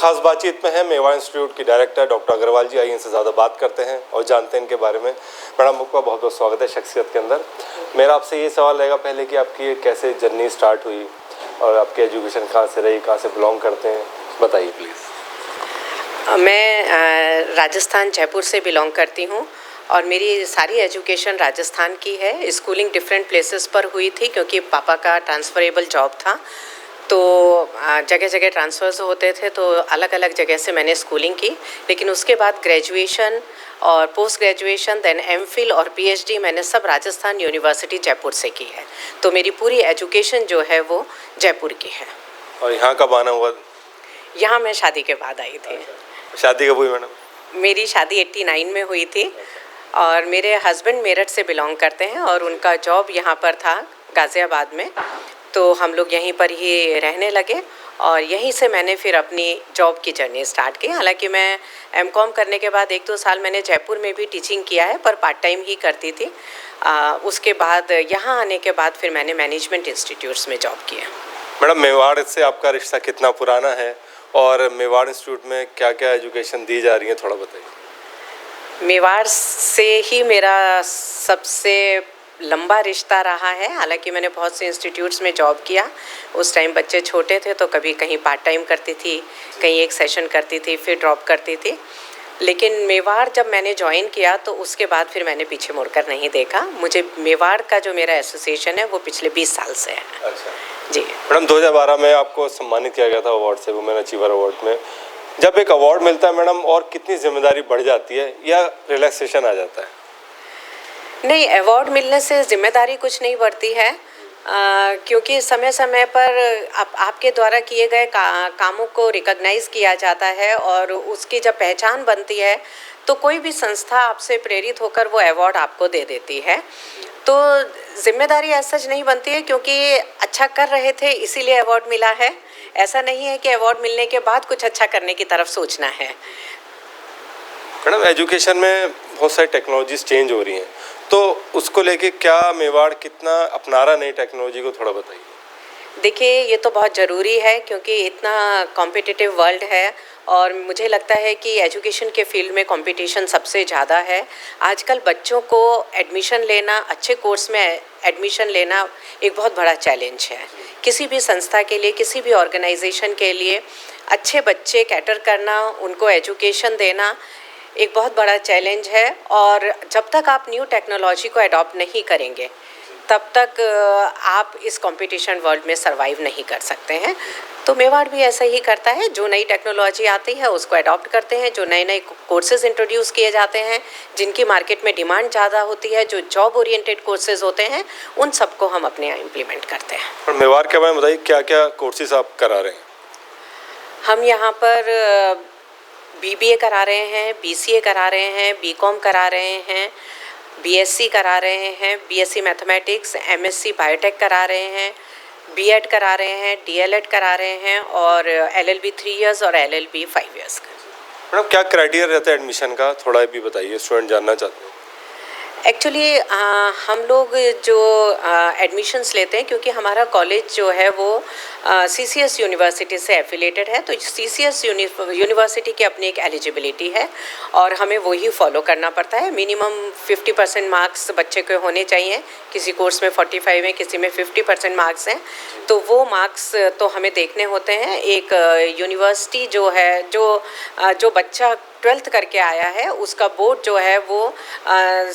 खास बातचीत में है मेवाड़ इंस्टीट्यूट की डायरेक्टर डॉक्टर अग्रवाल जी। आइए इनसे ज़्यादा बात करते हैं और जानते हैं इनके बारे में। मैडम, आपका बहुत बहुत स्वागत है शख्सियत के अंदर। मेरा आपसे ये सवाल रहेगा पहले कि आपकी कैसे जर्नी स्टार्ट हुई और आपकी एजुकेशन कहाँ से रही, कहाँ से बिलोंग करते हैं, बताइए प्लीज़। मैं राजस्थान जयपुर से बिलोंग करती हूँ और मेरी सारी एजुकेशन राजस्थान की है। स्कूलिंग डिफरेंट प्लेसेस पर हुई थी क्योंकि पापा का ट्रांसफरेबल जॉब था, तो जगह जगह ट्रांसफ़र्स होते थे, तो अलग अलग जगह से मैंने स्कूलिंग की। लेकिन उसके बाद ग्रेजुएशन और पोस्ट ग्रेजुएशन, देन एमफिल और पीएचडी मैंने सब राजस्थान यूनिवर्सिटी जयपुर से की है। तो मेरी पूरी एजुकेशन जो है वो जयपुर की है। और यहाँ कब आना हुआ? यहाँ मैं शादी के बाद आई थी। शादी कब हुई मैडम? मेरी शादी 89 में हुई थी और मेरे हस्बैंड मेरठ से बिलोंग करते हैं और उनका जॉब यहाँ पर था गाज़ियाबाद में, तो हम लोग यहीं पर ही रहने लगे और यहीं से मैंने फिर अपनी जॉब की जर्नी स्टार्ट की। हालांकि मैं एमकॉम करने के बाद 1-2 साल मैंने जयपुर में भी टीचिंग किया है, पर पार्ट टाइम ही करती थी। उसके बाद यहाँ आने के बाद फिर मैंने मैनेजमेंट इंस्टीट्यूट्स में जॉब किया। मैडम, मेवाड़ से आपका रिश्ता कितना पुराना है और मेवाड़ इंस्टीट्यूट में क्या क्या एजुकेशन दी जा रही है, थोड़ा बताइए। मेवाड़ से ही मेरा सबसे लंबा रिश्ता रहा है। हालांकि मैंने बहुत से इंस्टीट्यूट्स में जॉब किया। उस टाइम बच्चे छोटे थे तो कभी कहीं पार्ट टाइम करती थी, कहीं एक सेशन करती थी, फिर ड्रॉप करती थी। लेकिन मेवाड़ जब मैंने ज्वाइन किया तो उसके बाद फिर मैंने पीछे मुड़कर नहीं देखा। मुझे मेवाड़ का जो मेरा एसोसिएशन है वो पिछले 20 साल से है। अच्छा जी मैडम, 2012 में आपको सम्मानित किया गया था अवार्ड से, वुमेन अचीवर अवार्ड में। जब एक अवार्ड मिलता है मैडम, और कितनी जिम्मेदारी बढ़ जाती है या रिलैक्सेशन आ जाता है? नहीं, अवार्ड मिलने से जिम्मेदारी कुछ नहीं बढ़ती है, क्योंकि समय समय पर आपके द्वारा किए गए कामों को रिकॉग्नाइज़ किया जाता है और उसकी जब पहचान बनती है तो कोई भी संस्था आपसे प्रेरित होकर वो अवार्ड आपको दे देती है। तो जिम्मेदारी ऐसा नहीं बनती है, क्योंकि अच्छा कर रहे थे इसीलिए अवार्ड मिला है। ऐसा नहीं है कि अवार्ड मिलने के बाद कुछ अच्छा करने की तरफ सोचना है। मैडम, एजुकेशन में बहुत सारी टेक्नोलॉजीज चेंज हो रही हैं, तो उसको लेके क्या मेवाड़ कितना अपना रहा नई टेक्नोलॉजी को, थोड़ा बताइए। देखिए, ये तो बहुत ज़रूरी है क्योंकि इतना कॉम्पिटिटिव वर्ल्ड है और मुझे लगता है कि एजुकेशन के फील्ड में कंपटीशन सबसे ज़्यादा है। आजकल बच्चों को एडमिशन लेना, अच्छे कोर्स में एडमिशन लेना एक बहुत बड़ा चैलेंज है। किसी भी संस्था के लिए, किसी भी ऑर्गेनाइजेशन के लिए अच्छे बच्चे कैटर करना, उनको एजुकेशन देना एक बहुत बड़ा चैलेंज है। और जब तक आप न्यू टेक्नोलॉजी को अडॉप्ट नहीं करेंगे तब तक आप इस कंपटीशन वर्ल्ड में सरवाइव नहीं कर सकते हैं। तो मेवाड़ भी ऐसा ही करता है, जो नई टेक्नोलॉजी आती है उसको अडॉप्ट करते हैं, जो नए नए कोर्सेज इंट्रोड्यूस किए जाते हैं, जिनकी मार्केट में डिमांड ज़्यादा होती है, जो जॉब ओरिएंटेड कोर्सेज होते हैं, उन सबको हम अपने यहाँ इम्प्लीमेंट करते हैं। और मेवाड़ के बारे में बताइए, क्या क्या कोर्सेज आप करा रहे हैं? हम यहाँ पर BBA करा रहे हैं, BCA करा रहे हैं, BCom करा रहे हैं, BSc करा रहे हैं, BSc मैथमेटिक्स, MSc बायोटेक करा रहे हैं, B.Ed करा रहे हैं, DLED करा रहे हैं और LLB 3 इयर्स और LLB 5 इयर्स का। मैडम, क्या क्राइटेरिया रहता है एडमिशन का, थोड़ा भी बताइए, स्टूडेंट जानना चाहते हैं। एक्चुअली हम लोग जो एडमिशन्स लेते हैं, क्योंकि हमारा कॉलेज जो है वो CCS यूनिवर्सिटी से एफिलेटेड है, तो CCS यूनिवर्सिटी की अपनी एक एलिजिबिलिटी है और हमें वही फॉलो करना पड़ता है। मिनिमम 50% मार्क्स बच्चे के होने चाहिए। किसी कोर्स में 45 हैं, किसी में 50% मार्क्स हैं, तो वो मार्क्स तो हमें देखने होते हैं। एक यूनिवर्सिटी जो है, जो बच्चा 12th करके आया है, उसका बोर्ड जो है वो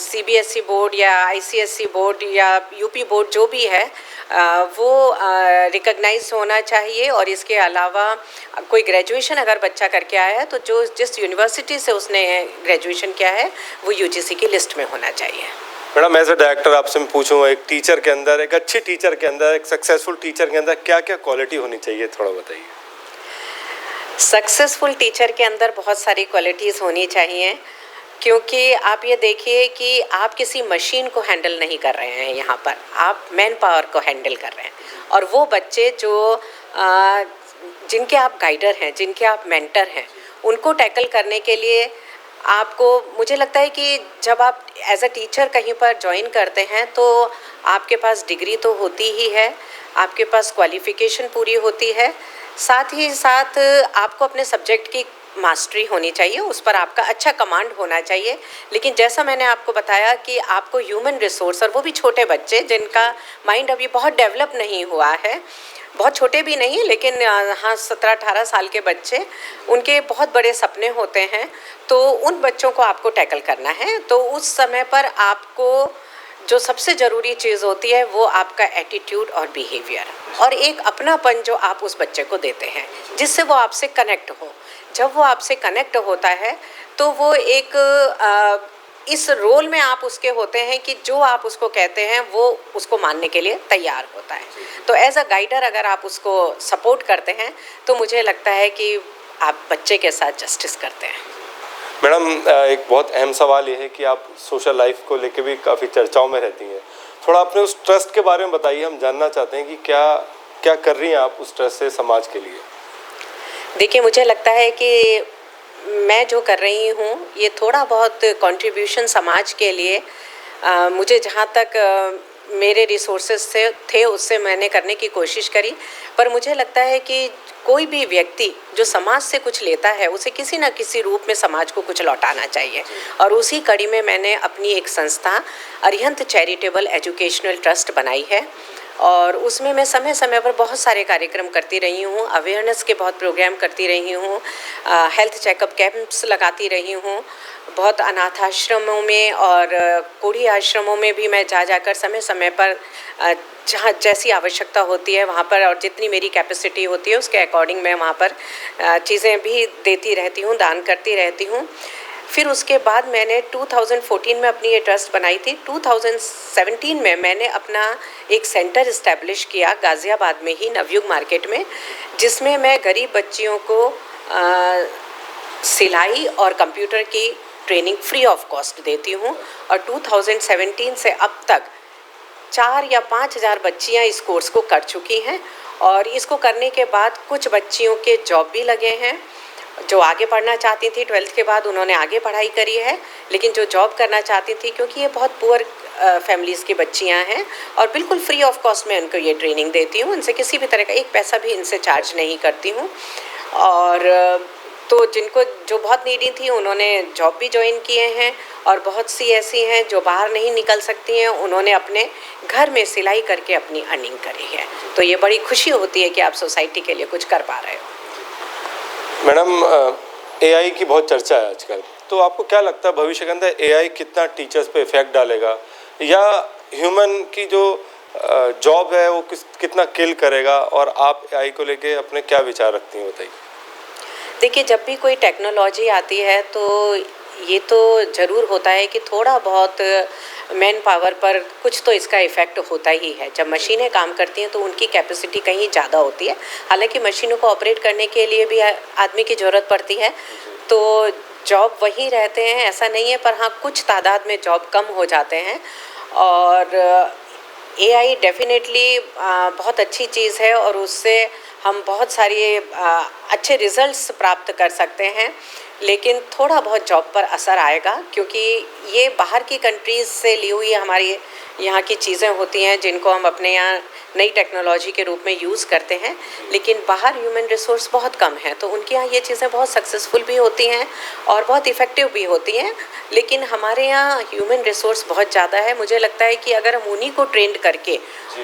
CBSE बोर्ड या ICSE बोर्ड या UP बोर्ड जो भी है वो रिकॉग्नाइज होना चाहिए। और इसके अलावा कोई ग्रेजुएशन अगर बच्चा करके आया है तो जिस यूनिवर्सिटी से उसने ग्रेजुएशन किया है वो UGC की लिस्ट में होना चाहिए। मैडम, एज ए डायरेक्टर आपसे मैं पूछूंगा, एक टीचर के अंदर, एक अच्छी टीचर के अंदर, एक सक्सेसफुल टीचर के अंदर क्या क्या क्वालिटी होनी चाहिए, थोड़ा बताइए। सक्सेसफुल टीचर के अंदर बहुत सारी क्वालिटीज़ होनी चाहिए, क्योंकि आप ये देखिए कि आप किसी मशीन को हैंडल नहीं कर रहे हैं, यहाँ पर आप मैन पावर को हैंडल कर रहे हैं। और वो बच्चे जो जिनके आप गाइडर हैं, जिनके आप मेंटर हैं, उनको टैकल करने के लिए आपको, मुझे लगता है कि जब आप एज अ टीचर कहीं पर ज्वाइन करते हैं तो आपके पास डिग्री तो होती ही है, आपके पास क्वालिफ़िकेशन पूरी होती है, साथ ही साथ आपको अपने सब्जेक्ट की मास्टरी होनी चाहिए, उस पर आपका अच्छा कमांड होना चाहिए। लेकिन जैसा मैंने आपको बताया कि आपको ह्यूमन रिसोर्स, और वो भी छोटे बच्चे जिनका माइंड अभी बहुत डेवलप नहीं हुआ है, बहुत छोटे भी नहीं लेकिन हाँ 17-18 साल के बच्चे, उनके बहुत बड़े सपने होते हैं, तो उन बच्चों को आपको टैकल करना है। तो उस समय पर आपको जो सबसे ज़रूरी चीज़ होती है वो आपका एटीट्यूड और बिहेवियर, और एक अपनापन जो आप उस बच्चे को देते हैं जिससे वो आपसे कनेक्ट हो। जब वो आपसे कनेक्ट होता है तो वो एक इस रोल में आप उसके होते हैं कि जो आप उसको कहते हैं वो उसको मानने के लिए तैयार होता है। तो एज अ गाइडर अगर आप उसको सपोर्ट करते हैं तो मुझे लगता है कि आप बच्चे के साथ जस्टिस करते हैं। मैडम, एक बहुत अहम सवाल ये है कि आप सोशल लाइफ को लेके भी काफ़ी चर्चाओं में रहती हैं। थोड़ा अपने उस ट्रस्ट के बारे में बताइए, हम जानना चाहते हैं कि क्या क्या कर रही हैं आप उस ट्रस्ट से समाज के लिए। देखिए, मुझे लगता है कि मैं जो कर रही हूँ ये थोड़ा बहुत कंट्रीब्यूशन समाज के लिए मुझे जहाँ तक मेरे रिसोर्सेज थे उससे मैंने करने की कोशिश करी। पर मुझे लगता है कि कोई भी व्यक्ति जो समाज से कुछ लेता है उसे किसी न किसी रूप में समाज को कुछ लौटाना चाहिए, और उसी कड़ी में मैंने अपनी एक संस्था अरिहंत चैरिटेबल एजुकेशनल ट्रस्ट बनाई है, और उसमें मैं समय समय पर बहुत सारे कार्यक्रम करती रही हूँ, अवेयरनेस के बहुत प्रोग्राम करती रही हूँ, हेल्थ चेकअप कैंप्स लगाती रही हूँ, बहुत अनाथ आश्रमों में और कोढ़ी आश्रमों में भी मैं जा जाकर समय समय पर जहाँ जैसी आवश्यकता होती है वहाँ पर, और जितनी मेरी कैपेसिटी होती है उसके अकॉर्डिंग मैं वहाँ पर चीज़ें भी देती रहती हूँ, दान करती रहती हूँ। फिर उसके बाद मैंने 2014 में अपनी ये ट्रस्ट बनाई थी। 2017 में मैंने अपना एक सेंटर इस्टेब्लिश किया गाज़ियाबाद में ही, नवयुग मार्केट में, जिसमें मैं गरीब बच्चियों को सिलाई और कंप्यूटर की ट्रेनिंग फ्री ऑफ कॉस्ट देती हूँ। और 2017 से अब तक 4 या 5,000 बच्चियाँ इस कोर्स को कर चुकी हैं, और इसको करने के बाद कुछ बच्चियों के जॉब भी लगे हैं। जो आगे पढ़ना चाहती थी 12th के बाद उन्होंने आगे पढ़ाई करी है, लेकिन जो जॉब करना चाहती थी, क्योंकि ये बहुत पुअर फैमिलीज़ की बच्चियां हैं, और बिल्कुल फ्री ऑफ कॉस्ट में उनको ये ट्रेनिंग देती हूँ, उनसे किसी भी तरह का एक पैसा भी इनसे चार्ज नहीं करती हूँ। और तो जिनको जो बहुत नीडी थी उन्होंने जॉब भी ज्वाइन किए हैं, और बहुत सी ऐसी हैं जो बाहर नहीं निकल सकती हैं, उन्होंने अपने घर में सिलाई करके अपनी अर्निंग करी है। तो ये बड़ी खुशी होती है कि आप सोसाइटी के लिए कुछ कर पा रहे हो। मैडम, एआई की बहुत चर्चा है आजकल, तो आपको क्या लगता है भविष्य के अंदर एआई कितना टीचर्स पे इफेक्ट डालेगा, या ह्यूमन की जो जॉब है वो कितना किल करेगा, और आप एआई को लेके अपने क्या विचार रखती हैं, बताइए। देखिए, जब भी कोई टेक्नोलॉजी आती है तो ये तो ज़रूर होता है कि थोड़ा बहुत मैन पावर पर कुछ तो इसका इफ़ेक्ट होता ही है। जब मशीनें काम करती हैं तो उनकी कैपेसिटी कहीं ज़्यादा होती है, हालांकि मशीनों को ऑपरेट करने के लिए भी आदमी की ज़रूरत पड़ती है, तो जॉब वही रहते हैं ऐसा नहीं है, पर हाँ कुछ तादाद में जॉब कम हो जाते हैं। और एआई डेफिनेटली बहुत अच्छी चीज़ है, और उससे हम बहुत सारे अच्छे रिजल्ट्स प्राप्त कर सकते हैं, लेकिन थोड़ा बहुत जॉब पर असर आएगा, क्योंकि ये बाहर की कंट्रीज़ से ली हुई हमारी यहाँ की चीज़ें होती हैं जिनको हम अपने यहाँ नई टेक्नोलॉजी के रूप में यूज़ करते हैं, लेकिन बाहर ह्यूमन रिसोर्स बहुत कम है, तो उनके यहाँ ये चीज़ें बहुत सक्सेसफुल भी होती हैं और बहुत इफ़ेक्टिव भी होती हैं। लेकिन हमारे यहाँ ह्यूमन रिसोर्स बहुत ज़्यादा है। मुझे लगता है कि अगर हम उन्हीं को ट्रेंड करके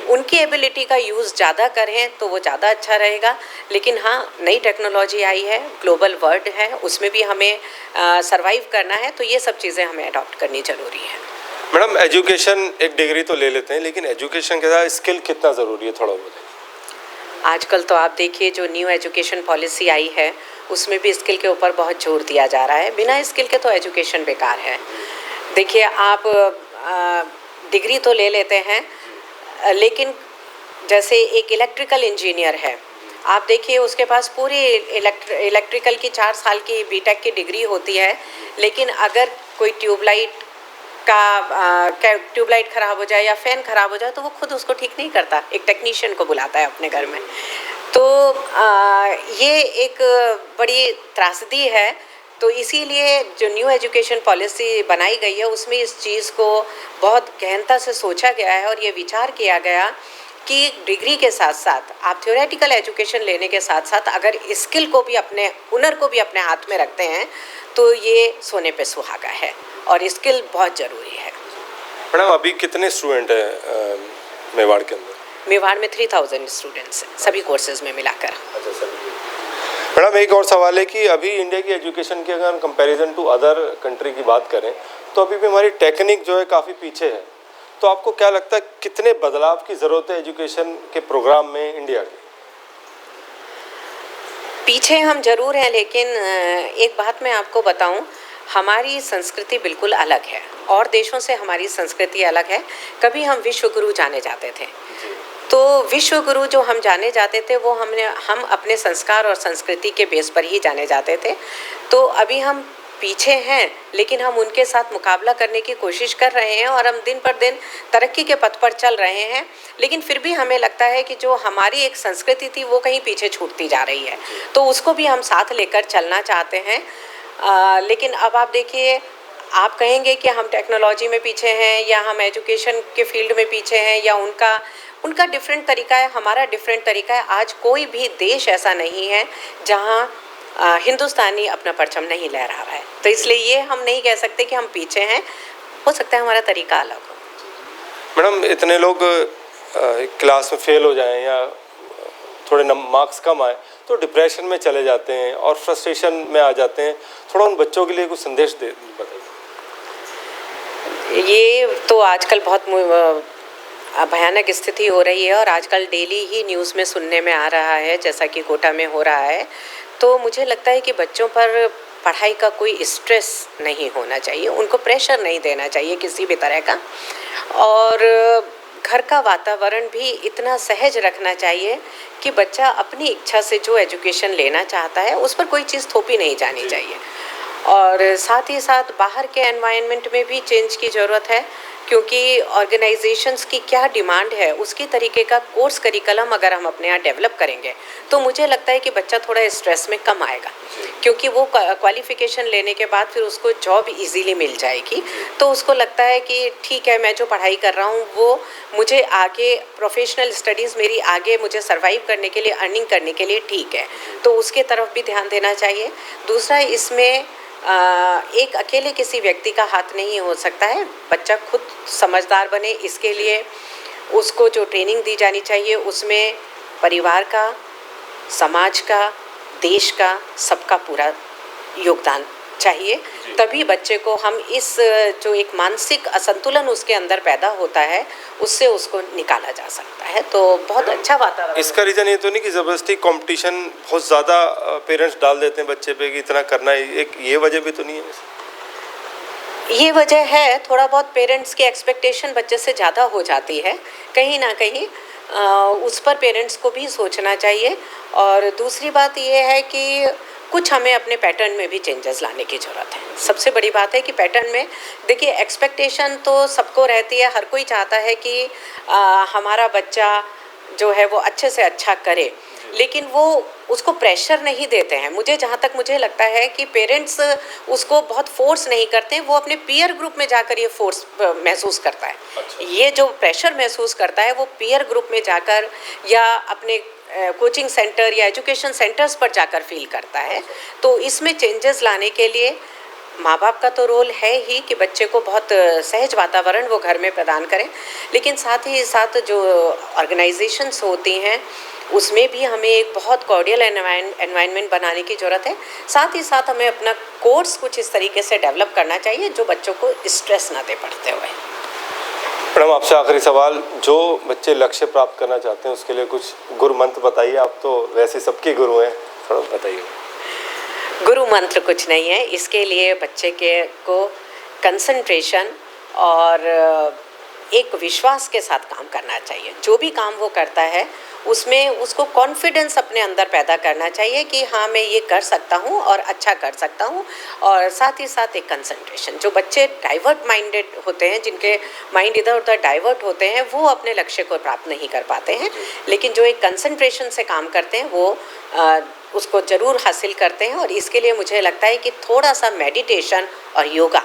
उनकी एबिलिटी का यूज़ ज़्यादा करें तो वो ज़्यादा अच्छा रहेगा। लेकिन हाँ, नई टेक्नोलॉजी आई है, ग्लोबल वर्ल्ड है, उसमें भी हमें सर्वाइव करना है, तो ये सब चीज़ें हमें अडॉप्ट करनी ज़रूरी है। मैडम, एजुकेशन एक डिग्री तो ले लेते हैं, लेकिन एजुकेशन के साथ स्किल कितना ज़रूरी है, थोड़ा बहुत। आजकल तो आप देखिए जो न्यू एजुकेशन पॉलिसी आई है उसमें भी स्किल के ऊपर बहुत जोर दिया जा रहा है। बिना स्किल के तो एजुकेशन बेकार है। देखिए, आप डिग्री तो ले लेते हैं, लेकिन जैसे एक इलेक्ट्रिकल इंजीनियर है, आप देखिए उसके पास पूरी इलेक्ट्रिकल की 4 साल की बीटेक की डिग्री होती है, लेकिन अगर कोई ट्यूबलाइट ख़राब हो जाए या फ़ैन ख़राब हो जाए तो वो खुद उसको ठीक नहीं करता, एक टेक्नीशियन को बुलाता है अपने घर में। तो ये एक बड़ी त्रासदी है। तो इसीलिए जो न्यू एजुकेशन पॉलिसी बनाई गई है उसमें इस चीज़ को बहुत गहनता से सोचा गया है और ये विचार किया गया कि डिग्री के साथ साथ आप थ्योरेटिकल एजुकेशन लेने के साथ साथ अगर स्किल को भी, अपने हुनर को भी अपने हाथ में रखते हैं तो ये सोने पे सुहागा है और स्किल बहुत ज़रूरी है। मैडम अभी कितने स्टूडेंट हैं मेवाड़ के अंदर? मेवाड़ में 3000 स्टूडेंट्स हैं सभी कोर्सेज में मिलाकर। अच्छा सर। मैडम एक और सवाल है कि अभी इंडिया की एजुकेशन की अगर हम कंपैरिजन टू अदर कंट्री की बात करें तो अभी भी हमारी टेक्निक जो है काफ़ी पीछे है। तो आपको क्या लगता है कितने बदलाव की ज़रूरत है एजुकेशन के प्रोग्राम में इंडिया के? पीछे हम जरूर हैं, लेकिन एक बात मैं आपको बताऊं, हमारी संस्कृति बिल्कुल अलग है और देशों से हमारी संस्कृति अलग है। कभी हम विश्व गुरु जाने जाते थे, तो विश्व गुरु जो हम जाने जाते थे वो हम अपने संस्कार और संस्कृति के बेस पर ही जाने जाते थे। तो अभी हम पीछे हैं, लेकिन हम उनके साथ मुकाबला करने की कोशिश कर रहे हैं और हम दिन पर दिन तरक्की के पथ पर चल रहे हैं। लेकिन फिर भी हमें लगता है कि जो हमारी एक संस्कृति थी वो कहीं पीछे छूटती जा रही है, तो उसको भी हम साथ लेकर चलना चाहते हैं। लेकिन अब आप देखिए, आप कहेंगे कि हम टेक्नोलॉजी में पीछे हैं या हम एजुकेशन के फील्ड में पीछे हैं या उनका डिफरेंट तरीका है, हमारा डिफरेंट तरीका है। आज कोई भी देश ऐसा नहीं है जहाँ हिंदुस्तानी अपना परचम नहीं लहरा रहा है, तो इसलिए ये हम नहीं कह सकते कि हम पीछे हैं। हो सकता है हमारा तरीका अलग हो। मैडम इतने लोग क्लास में फेल हो जाएं या थोड़े मार्क्स कम आए तो डिप्रेशन में चले जाते हैं और फ्रस्ट्रेशन में आ जाते हैं। थोड़ा उन बच्चों के लिए कुछ संदेश दे बताइए। ये तो आजकल बहुत भयानक स्थिति हो रही है और आजकल डेली ही न्यूज़ में सुनने में आ रहा है, जैसा कि कोटा में हो रहा है। तो मुझे लगता है कि बच्चों पर पढ़ाई का कोई स्ट्रेस नहीं होना चाहिए, उनको प्रेशर नहीं देना चाहिए किसी भी तरह का, और घर का वातावरण भी इतना सहज रखना चाहिए कि बच्चा अपनी इच्छा से जो एजुकेशन लेना चाहता है उस पर कोई चीज़ थोपी नहीं जानी चाहिए। और साथ ही साथ बाहर के एनवायरनमेंट में भी चेंज की ज़रूरत है, क्योंकि ऑर्गेनाइजेशंस की क्या डिमांड है उसकी तरीके का कोर्स करिकुलम अगर हम अपने यहाँ डेवलप करेंगे तो मुझे लगता है कि बच्चा थोड़ा स्ट्रेस में कम आएगा, क्योंकि वो क्वालिफ़िकेशन लेने के बाद फिर उसको जॉब इजीली मिल जाएगी। तो उसको लगता है कि ठीक है, मैं जो पढ़ाई कर रहा हूँ वो मुझे आगे प्रोफेशनल स्टडीज़ मेरी आगे मुझे सर्वाइव करने के लिए, अर्निंग करने के लिए ठीक है, तो उसके तरफ भी ध्यान देना चाहिए। दूसरा, इसमें एक अकेले किसी व्यक्ति का हाथ नहीं हो सकता है, बच्चा खुद समझदार बने इसके लिए उसको जो ट्रेनिंग दी जानी चाहिए उसमें परिवार का, समाज का, देश का, सबका पूरा योगदान चाहिए। तभी बच्चे को हम इस जो एक मानसिक असंतुलन उसके अंदर पैदा होता है उससे उसको निकाला जा सकता है। तो बहुत अच्छा वातावरण। इसका रीज़न ये तो नहीं कि ज़बरदस्ती कंपटीशन बहुत ज़्यादा पेरेंट्स डाल देते हैं बच्चे पे कि इतना करना है, एक ये वजह भी तो नहीं है? ये वजह है, थोड़ा बहुत पेरेंट्स की एक्सपेक्टेशन बच्चे से ज़्यादा हो जाती है, कहीं ना कहीं उस पर पेरेंट्स को भी सोचना चाहिए। और दूसरी बात ये है कि कुछ हमें अपने पैटर्न में भी चेंजेस लाने की ज़रूरत है। सबसे बड़ी बात है कि पैटर्न में देखिए, एक्सपेक्टेशन तो सबको रहती है, हर कोई चाहता है कि हमारा बच्चा जो है वो अच्छे से अच्छा करे, लेकिन वो उसको प्रेशर नहीं देते हैं। जहाँ तक मुझे लगता है कि पेरेंट्स उसको बहुत फोर्स नहीं करते हैं, वो अपने पीयर ग्रुप में जाकर ये फोर्स महसूस करता है। अच्छा। ये जो प्रेशर महसूस करता है वो पीयर ग्रुप में जाकर या अपने कोचिंग सेंटर या एजुकेशन सेंटर्स पर जाकर फील करता है। तो इसमें चेंजेस लाने के लिए माँ बाप का तो रोल है ही कि बच्चे को बहुत सहज वातावरण वो घर में प्रदान करें, लेकिन साथ ही साथ जो ऑर्गेनाइजेशंस होती हैं उसमें भी हमें एक बहुत कॉर्डियल एनवायरनमेंट बनाने की ज़रूरत है। साथ ही साथ हमें अपना कोर्स कुछ इस तरीके से डेवलप करना चाहिए जो बच्चों को स्ट्रेस ना दे पढ़ते हुए। मैडम आपसे आखिरी सवाल, जो बच्चे लक्ष्य प्राप्त करना चाहते हैं उसके लिए कुछ गुरु मंत्र बताइए। आप तो वैसे सबके गुरु हैं, थोड़ा बताइए। गुरु मंत्र कुछ नहीं है, इसके लिए बच्चे को कंसंट्रेशन और एक विश्वास के साथ काम करना चाहिए। जो भी काम वो करता है उसमें उसको कॉन्फिडेंस अपने अंदर पैदा करना चाहिए कि हाँ, मैं ये कर सकता हूँ और अच्छा कर सकता हूँ। और साथ ही साथ एक कंसंट्रेशन। जो बच्चे डाइवर्ट माइंडेड होते हैं, जिनके माइंड इधर उधर डाइवर्ट होते हैं, वो अपने लक्ष्य को प्राप्त नहीं कर पाते हैं, लेकिन जो एक कंसंट्रेशन से काम करते हैं वो उसको ज़रूर हासिल करते हैं। और इसके लिए मुझे लगता है कि थोड़ा सा मेडिटेशन और योगा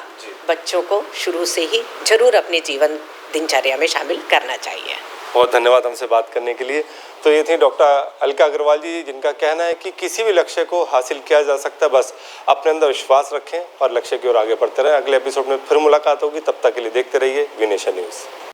बच्चों को शुरू से ही ज़रूर अपने जीवन दिनचर्या में शामिल करना चाहिए। बहुत धन्यवाद हमसे बात करने के लिए। तो ये थी डॉक्टर अलका अग्रवाल जी, जिनका कहना है कि किसी भी लक्ष्य को हासिल किया जा सकता है, बस अपने अंदर विश्वास रखें और लक्ष्य की ओर आगे बढ़ते रहें। अगले एपिसोड में फिर मुलाकात होगी, तब तक के लिए देखते रहिए वी नेशन न्यूज़।